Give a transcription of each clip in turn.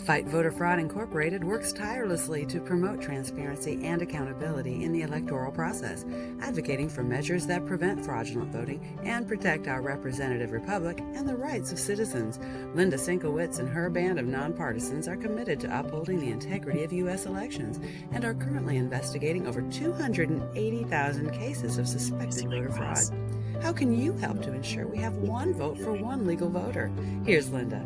Fight Voter Fraud Incorporated works tirelessly to promote transparency and accountability in the electoral process, advocating for measures that prevent fraudulent voting and protect our representative republic and the rights of citizens. Linda Szynkowicz and her band of non-partisans are committed to upholding the integrity of U.S. elections and are currently investigating over 280,000 cases of suspected voter fraud. How can you help to ensure we have one vote for one legal voter? Here's Linda.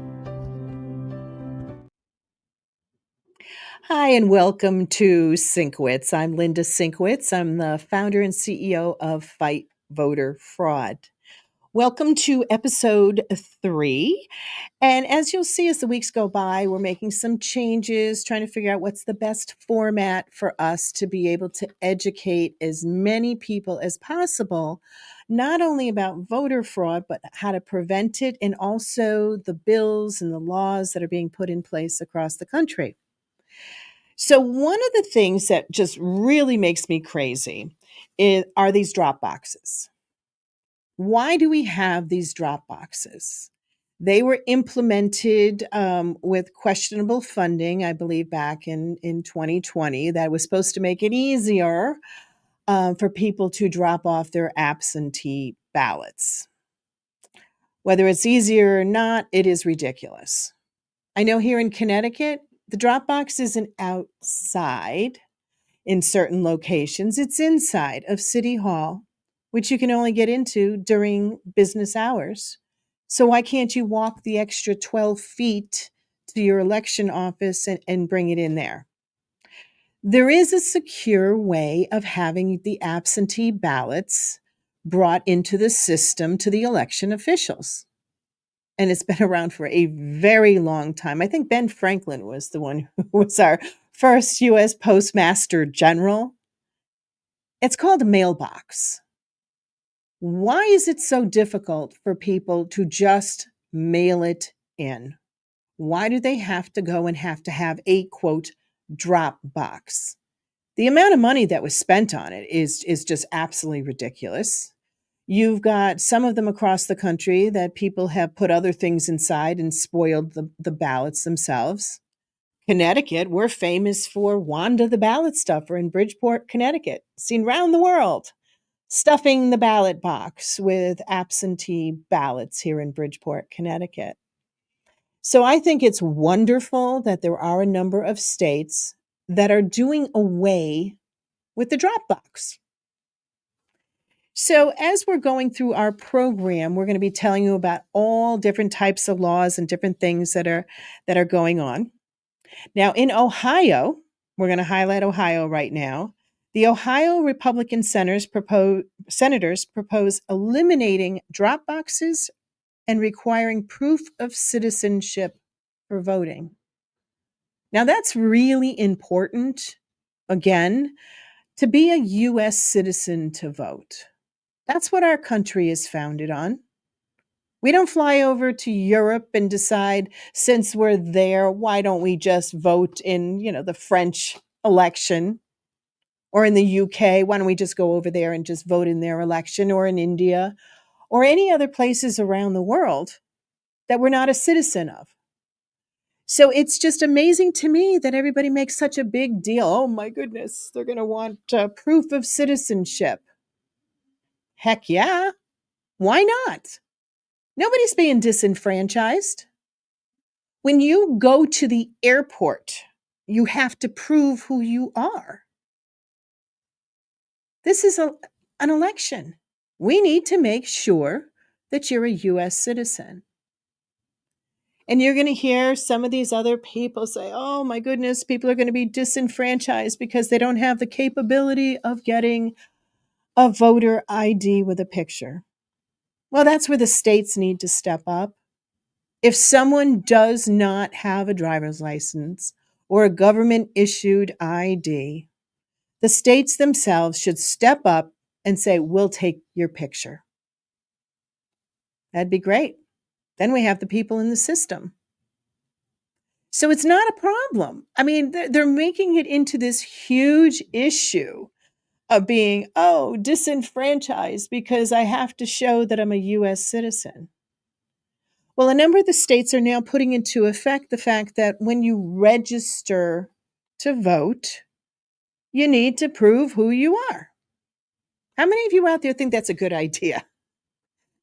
Hi, and welcome to SYNC-O-WICZ. I'm Linda Szynkowicz. I'm the founder and CEO of Fight Voter Fraud. Welcome to episode 3. And as you'll see as the weeks go by, we're making some changes, trying to figure out what's the best format for us to be able to educate as many people as possible, not only about voter fraud, but how to prevent it, and also the bills and the laws that are being put in place across the country. So one of the things that just really makes me crazy are these drop boxes. Why do we have these drop boxes? They were implemented with questionable funding, I believe, back in 2020. That was supposed to make it easier for people to drop off their absentee ballots. Whether it's easier or not, it is ridiculous. I know here in Connecticut, the drop box isn't outside in certain locations. It's inside of City Hall, which you can only get into during business hours. So why can't you walk the extra 12 feet to your election office and bring it in there? There is a secure way of having the absentee ballots brought into the system to the election officials. And it's been around for a very long time. I think Ben Franklin was the one who was our first U.S. Postmaster General. It's called a mailbox. Why is it so difficult for people to just mail it in? Why do they have to go and have to have a, quote, drop box? The amount of money that was spent on it is just absolutely ridiculous. You've got some of them across the country that people have put other things inside and spoiled the ballots themselves. Connecticut, we're famous for Wanda the ballot stuffer in Bridgeport, Connecticut, seen around the world, stuffing the ballot box with absentee ballots here in Bridgeport, Connecticut. So I think it's wonderful that there are a number of states that are doing away with the drop box. So as we're going through our program, we're going to be telling you about all different types of laws and different things that are going on. Now in Ohio, we're going to highlight Ohio right now. The Ohio Republican senators propose eliminating drop boxes and requiring proof of citizenship for voting. Now that's really important, again, to be a U.S. citizen to vote. That's what our country is founded on. We don't fly over to Europe and decide, since we're there, why don't we just vote in, the French election? Or in the UK, why don't we just go over there and just vote in their election? Or in India, or any other places around the world that we're not a citizen of. So it's just amazing to me that everybody makes such a big deal. Oh my goodness, they're going to want proof of citizenship. Heck yeah. Why not? Nobody's being disenfranchised. When you go to the airport, you have to prove who you are. This is an election. We need to make sure that you're a U.S. citizen. And you're going to hear some of these other people say, oh my goodness, people are going to be disenfranchised because they don't have the capability of getting a voter ID with a picture. Well, that's where the states need to step up. If someone does not have a driver's license or a government-issued ID, the states themselves should step up and say, we'll take your picture. That'd be great. Then we have the people in the system. So it's not a problem. I mean, they're making it into this huge issue of being, disenfranchised because I have to show that I'm a U.S. citizen. Well, a number of the states are now putting into effect the fact that when you register to vote, you need to prove who you are. How many of you out there think that's a good idea?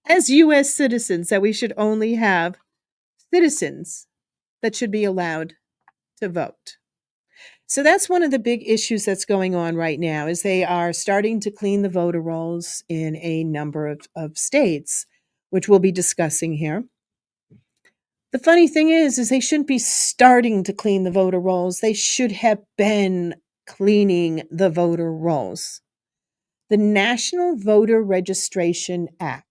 As U.S. citizens, that we should only have citizens that should be allowed to vote. So that's one of the big issues that's going on right now is they are starting to clean the voter rolls in a number of states, which we'll be discussing here. The funny thing is they shouldn't be starting to clean the voter rolls. They should have been cleaning the voter rolls. The National Voter Registration Act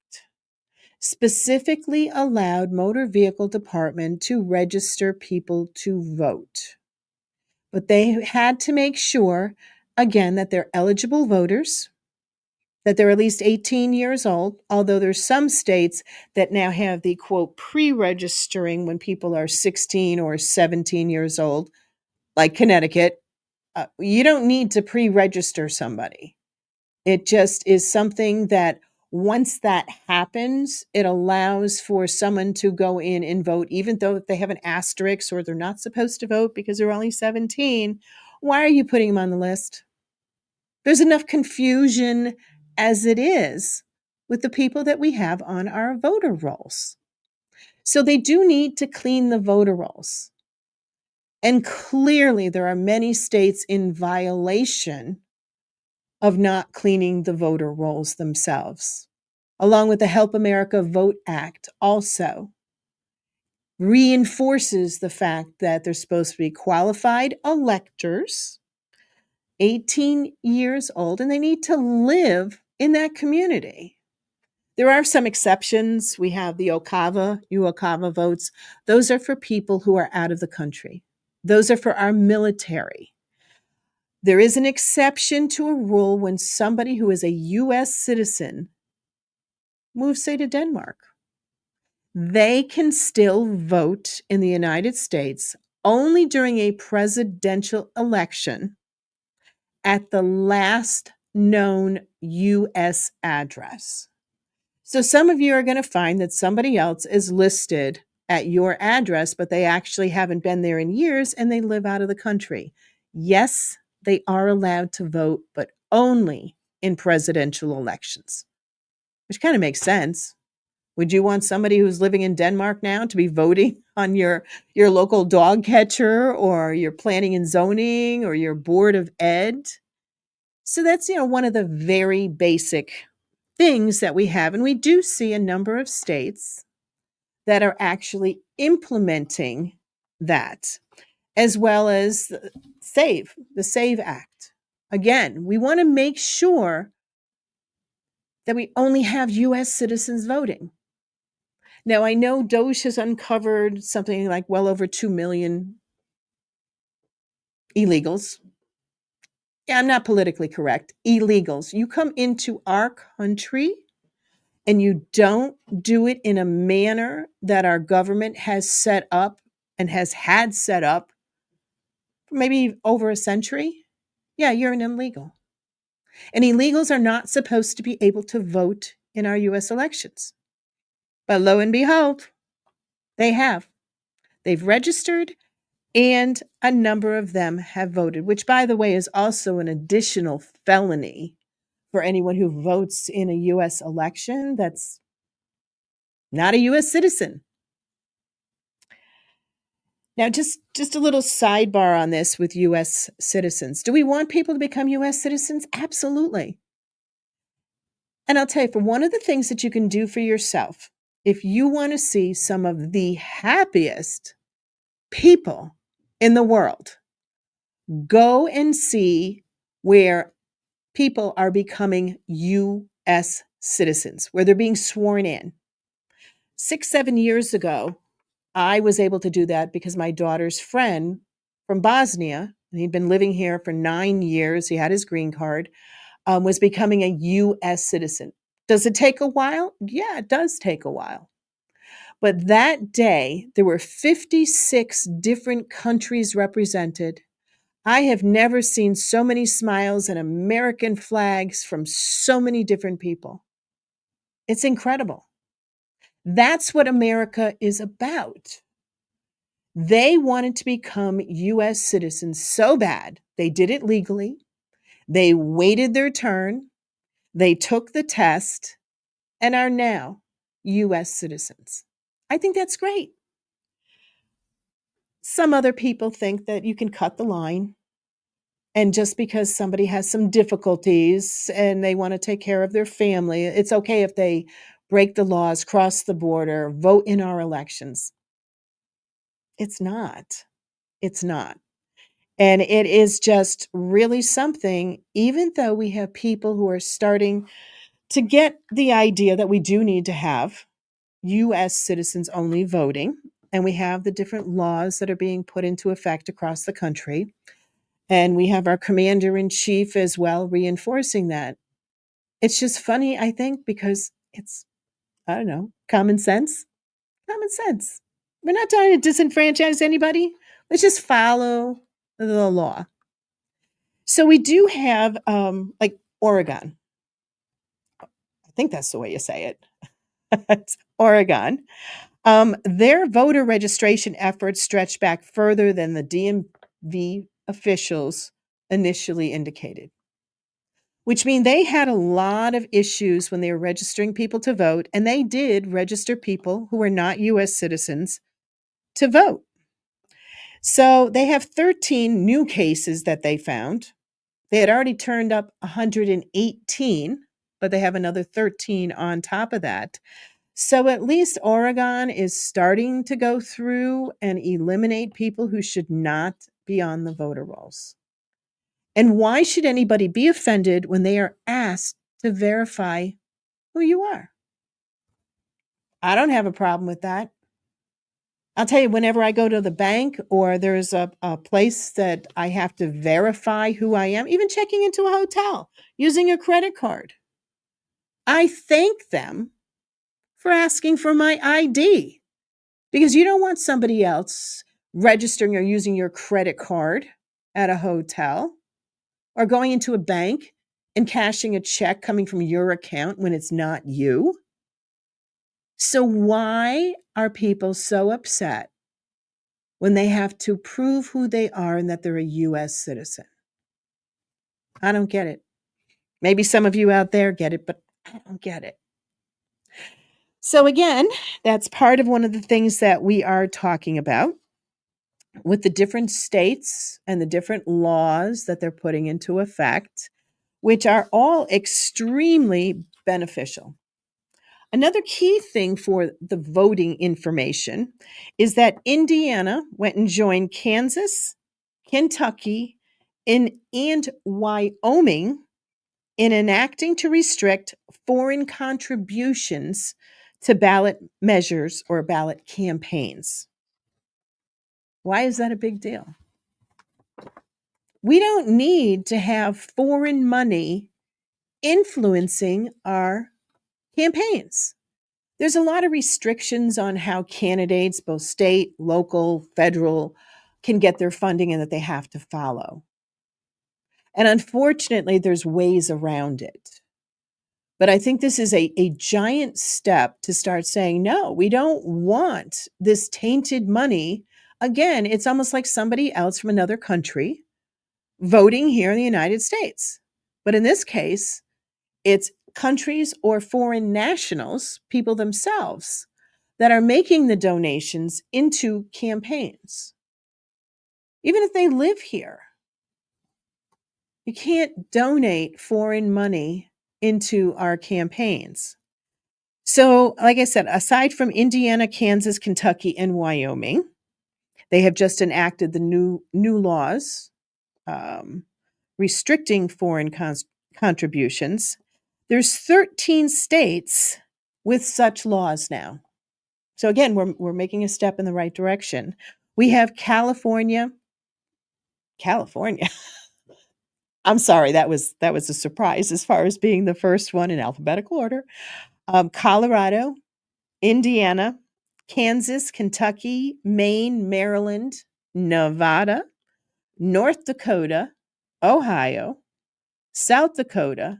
specifically allowed motor vehicle department to register people to vote. But they had to make sure, again, that they're eligible voters, that they're at least 18 years old, although there's some states that now have the, quote, pre-registering when people are 16 or 17 years old, like Connecticut. You don't need to pre-register somebody. It just is something that once that happens, it allows for someone to go in and vote, even though they have an asterisk or they're not supposed to vote because they're only 17. Why are you putting them on the list? There's enough confusion as it is with the people that we have on our voter rolls. So they do need to clean the voter rolls. And clearly there are many states in violation of not cleaning the voter rolls themselves, along with the Help America Vote Act also reinforces the fact that they're supposed to be qualified electors, 18 years old, and they need to live in that community. There are some exceptions. We have the UOCAVA votes. Those are for people who are out of the country. Those are for our military. There is an exception to a rule when somebody who is a U.S. citizen moves, say, to Denmark. They can still vote in the United States only during a presidential election at the last known U.S. address. So some of you are going to find that somebody else is listed at your address, but they actually haven't been there in years and they live out of the country. Yes, they are allowed to vote, but only in presidential elections, which kind of makes sense. Would you want somebody who's living in Denmark now to be voting on your local dog catcher or your planning and zoning or your board of ed? So that's, one of the very basic things that we have. And we do see a number of states that are actually implementing that, as well as the SAVE Act. Again, we want to make sure that we only have U.S. citizens voting. Now, I know DOJ has uncovered something like well over 2 million illegals. Yeah, I'm not politically correct. Illegals. You come into our country and you don't do it in a manner that our government has set up and has had set up for maybe over a century, yeah, you're an illegal. And illegals are not supposed to be able to vote in our U.S. elections. But lo and behold, they have. They've registered, and a number of them have voted, which, by the way, is also an additional felony for anyone who votes in a U.S. election that's not a U.S. citizen. Now, just a little sidebar on this with U.S. citizens. Do we want people to become U.S. citizens? Absolutely. And I'll tell you, for one of the things that you can do for yourself, if you want to see some of the happiest people in the world, go and see where people are becoming U.S. citizens, where they're being sworn in. 6-7 years ago, I was able to do that because my daughter's friend from Bosnia, and he'd been living here for 9 years, he had his green card, was becoming a U.S. citizen. Does it take a while? Yeah, it does take a while. But that day, there were 56 different countries represented. I have never seen so many smiles and American flags from so many different people. It's incredible. That's what America is about. They wanted to become US citizens so bad. They did it legally. They waited their turn. They took the test and are now US citizens. I think that's great. Some other people think that you can cut the line. And just because somebody has some difficulties and they want to take care of their family, it's okay if they break the laws, cross the border, vote in our elections. It's not. It's not. And it is just really something, even though we have people who are starting to get the idea that we do need to have US citizens only voting, and we have the different laws that are being put into effect across the country. And we have our commander in chief as well reinforcing that. It's just funny, I think, because it's, I don't know, common sense. Common sense. We're not trying to disenfranchise anybody. Let's just follow the law. So we do have, like Oregon. I think that's the way you say it. It's Oregon. Their voter registration efforts stretch back further than the DMV officials initially indicated, which means they had a lot of issues when they were registering people to vote, and they did register people who were not US citizens to vote. So they have 13 new cases that they found. They had already turned up 118, but they have another 13 on top of that. So at least Oregon is starting to go through and eliminate people who should not be on the voter rolls. And why should anybody be offended when they are asked to verify who you are? I don't have a problem with that. I'll tell you, whenever I go to the bank or there's a place that I have to verify who I am, even checking into a hotel using a credit card, I thank them for asking for my ID, because you don't want somebody else registering or using your credit card at a hotel or going into a bank and cashing a check coming from your account when it's not you. So why are people so upset when they have to prove who they are and that they're a US citizen? I don't get it. Maybe some of you out there get it, but I don't get it. So again, that's part of one of the things that we are talking about with the different states and the different laws that they're putting into effect, which are all extremely beneficial. Another key thing for the voting information is that Indiana went and joined Kansas, Kentucky, and Wyoming in enacting to restrict foreign contributions to ballot measures or ballot campaigns. Why is that a big deal? We don't need to have foreign money influencing our campaigns. There's a lot of restrictions on how candidates, both state, local, federal, can get their funding and that they have to follow. And unfortunately, there's ways around it. But I think this is a giant step to start saying, no, we don't want this tainted money. Again, it's almost like somebody else from another country voting here in the United States. But in this case, it's countries or foreign nationals, people themselves, that are making the donations into campaigns. Even if they live here, you can't donate foreign money into our campaigns. So, like I said, aside from Indiana, Kansas, Kentucky, and Wyoming, they have just enacted the new laws restricting foreign contributions. There's 13 states with such laws now. So again, we're making a step in the right direction. We have California. I'm sorry, that was a surprise as far as being the first one in alphabetical order. Colorado, Indiana, Kansas, Kentucky, Maine, Maryland, Nevada, North Dakota, Ohio, South Dakota,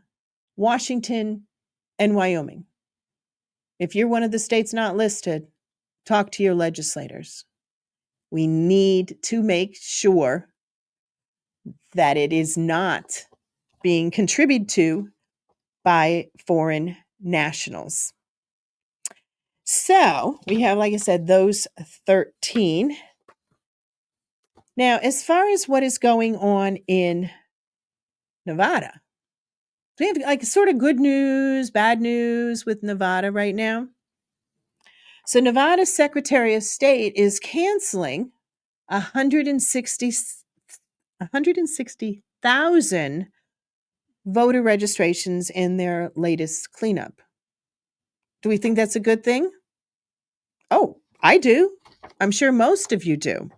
Washington, and Wyoming. If you're one of the states not listed, talk to your legislators. We need to make sure that it is not being contributed to by foreign nationals. So we have, like I said, those 13. Now, as far as what is going on in Nevada, we have like sort of good news, bad news with Nevada right now. So Nevada's Secretary of State is canceling 160,000 voter registrations in their latest cleanup. Do we think that's a good thing? Oh, I do. I'm sure most of you do.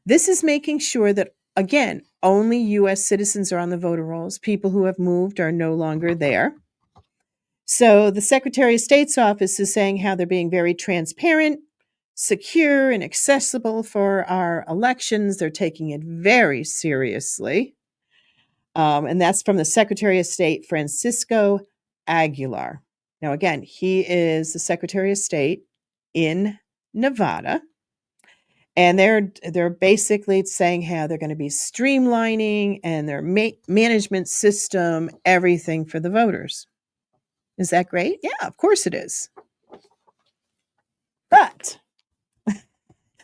This is making sure that, again, only U.S. citizens are on the voter rolls. People who have moved are no longer there. So the Secretary of State's office is saying how they're being very transparent, secure, and accessible for our elections. They're taking it very seriously. And that's from the Secretary of State, Francisco Aguilar. Now, again, he is the Secretary of State in Nevada. And they're basically saying how they're going to be streamlining and their management system, everything for the voters. Is that great? Yeah, of course it is. But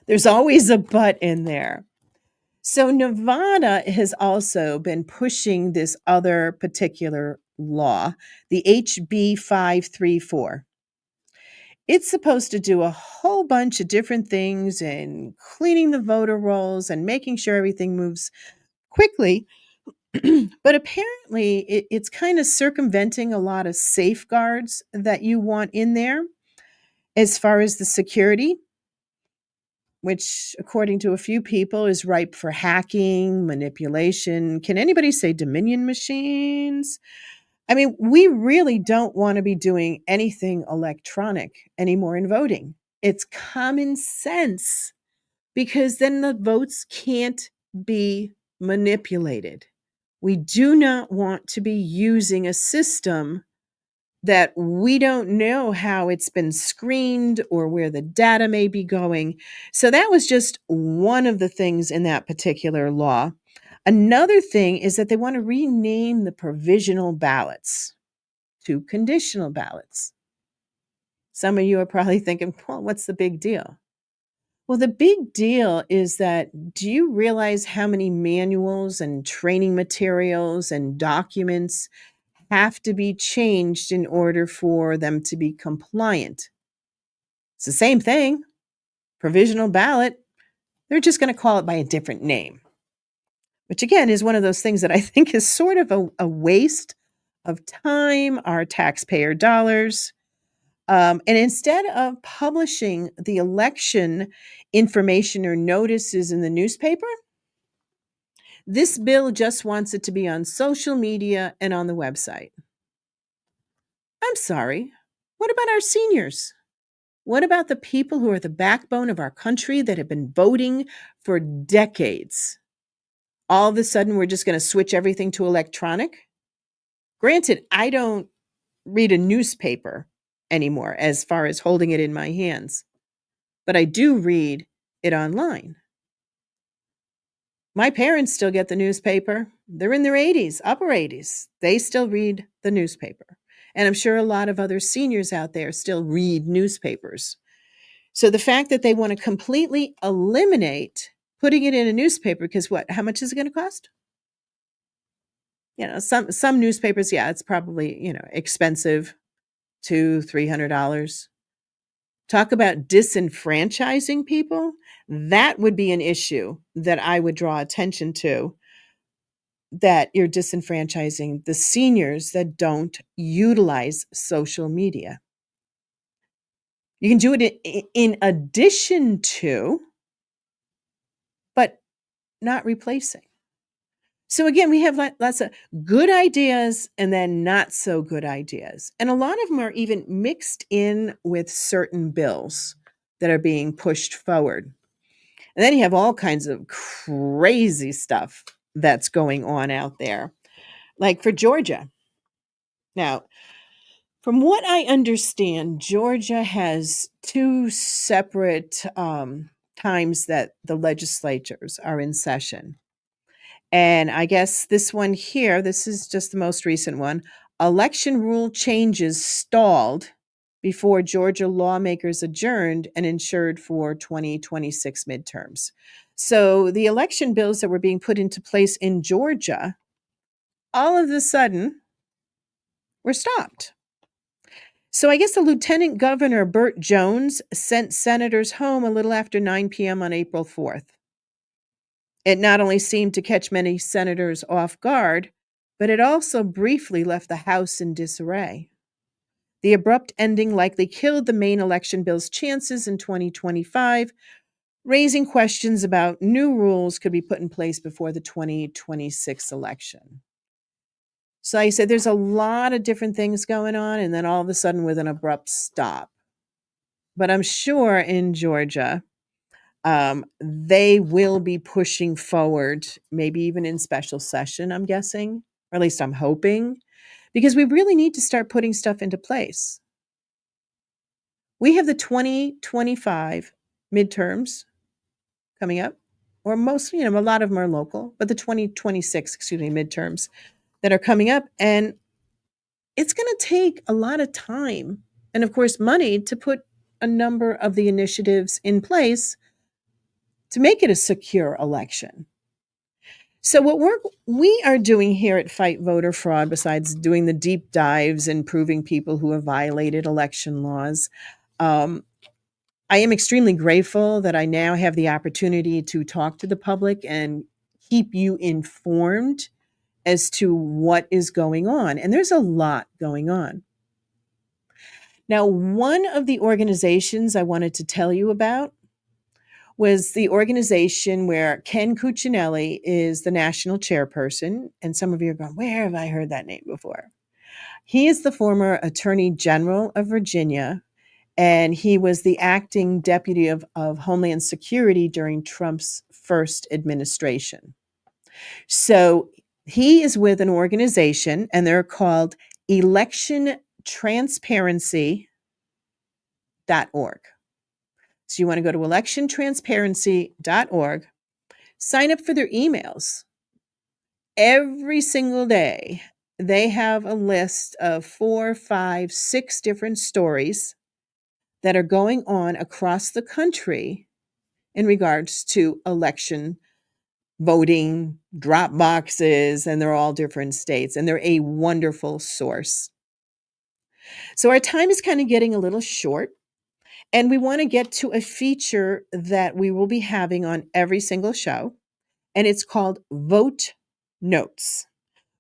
there's always a but in there. So Nevada has also been pushing this other particular law, the HB 534. It's supposed to do a whole bunch of different things in cleaning the voter rolls and making sure everything moves quickly. But apparently it's kind of circumventing a lot of safeguards that you want in there as far as the security, which, according to a few people, is ripe for hacking, manipulation. Can anybody say Dominion machines? I mean, we really don't want to be doing anything electronic anymore in voting. It's common sense, because then the votes can't be manipulated. We do not want to be using a system that we don't know how it's been screened or where the data may be going. So that was just one of the things in that particular law. Another thing is that they want to rename the provisional ballots to conditional ballots. Some of you are probably thinking, well, what's the big deal? Well, the big deal is that, do you realize how many manuals and training materials and documents have to be changed in order for them to be compliant? It's the same thing. Provisional ballot, they're just going to call it by a different name, which again is one of those things that I think is sort of a waste of time, our taxpayer dollars. And instead of publishing the election information or notices in the newspaper, this bill just wants it to be on social media and on the website. I'm sorry. What about our seniors? What about the people who are the backbone of our country that have been voting for decades? All of a sudden, we're just going to switch everything to electronic? Granted, I don't read a newspaper anymore as far as holding it in my hands, but I do read it online. My parents still get the newspaper. They're in their 80s, upper 80s. They still read the newspaper. And I'm sure a lot of other seniors out there still read newspapers. So the fact that they want to completely eliminate putting it in a newspaper, because what? How much is it going to cost? Some newspapers, yeah, it's probably, expensive, $200-$300. Talk about disenfranchising people. That would be an issue that I would draw attention to, that you're disenfranchising the seniors that don't utilize social media. You can do it in addition to, but not replacing. So again, we have lots of good ideas and then not so good ideas. And a lot of them are even mixed in with certain bills that are being pushed forward. And then you have all kinds of crazy stuff that's going on out there. Like for Georgia. Now, From what I understand, Georgia has two separate times that the legislatures are in session. And I guess this one here, this is just the most recent one. Election rule changes stalled before Georgia lawmakers adjourned and ensured for 2026 midterms. So the election bills that were being put into place in Georgia, all of a sudden, were stopped. So I guess the Lieutenant Governor, Burt Jones, sent senators home a little after 9 p.m. on April 4th. It not only seemed to catch many senators off guard, but it also briefly left the House in disarray. The abrupt ending likely killed the main election bill's chances in 2025, raising questions about new rules could be put in place before the 2026 election. So like I said, there's a lot of different things going on, and then all of a sudden with an abrupt stop. But I'm sure in Georgia, they will be pushing forward, maybe even in special session, I'm guessing, or at least I'm hoping, because we really need to start putting stuff into place. We have the 2025 midterms coming up, or mostly, a lot of them are local, but the 2026, midterms that are coming up. And it's going to take a lot of time and, of course, money to put a number of the initiatives in place to make it a secure election. So what we are doing here at Fight Voter Fraud, besides doing the deep dives and proving people who have violated election laws, I am extremely grateful that I now have the opportunity to talk to the public and keep you informed as to what is going on. And there's a lot going on. Now, one of the organizations I wanted to tell you about was the organization where Ken Cuccinelli is the national chairperson. And some of you are going, where have I heard that name before? He is the former Attorney General of Virginia, and he was the acting deputy of Homeland Security during Trump's first administration. So he is with an organization, and they're called electiontransparency.org. So you want to go to electiontransparency.org, sign up for their emails. Every single day, they have a list of 4, 5, 6 different stories that are going on across the country in regards to election voting, drop boxes, and they're all different states, and they're a wonderful source. So our time is kind of getting a little short, and we want to get to a feature that we will be having on every single show, and it's called Vote Notes.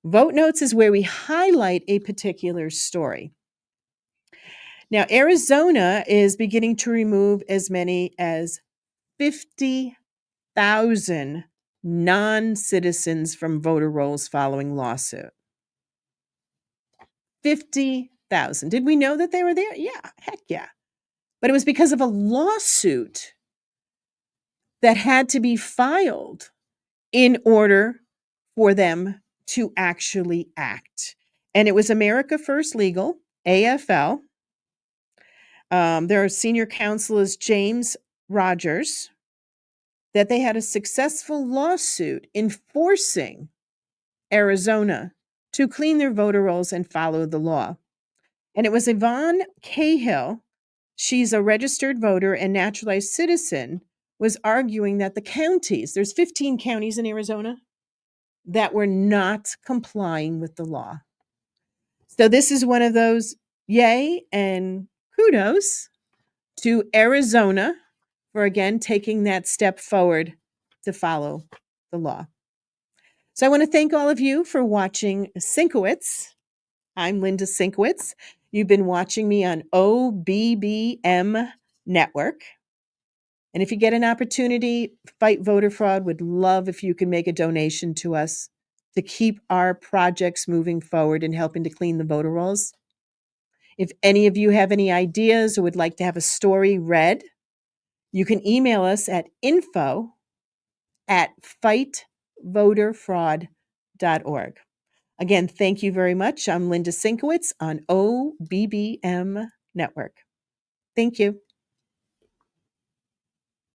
Vote Notes is where we highlight a particular story. Now, Arizona is beginning to remove as many as 50,000 non-citizens from voter rolls following lawsuit. 50,000. Did we know that they were there? Yeah, heck yeah. But it was because of a lawsuit that had to be filed in order for them to actually act. And it was America First Legal, AFL. Their senior counsel is James Rogers, that they had a successful lawsuit enforcing Arizona to clean their voter rolls and follow the law. And it was Yvonne Cahill, she's a registered voter and naturalized citizen, was arguing that the counties, there's 15 counties in Arizona, that were not complying with the law. So this is one of those yay and kudos to Arizona for, again, taking that step forward to follow the law. So I want to thank all of you for watching SYNC-O-WICZ. I'm Linda Szynkowicz. You've been watching me on OBBM Network. And if you get an opportunity, Fight Voter Fraud would love if you can make a donation to us to keep our projects moving forward and helping to clean the voter rolls. If any of you have any ideas or would like to have a story read, you can email us at info@fightvoterfraud.org. Again, thank you very much. I'm Linda Szynkowicz on OBBM Network. Thank you.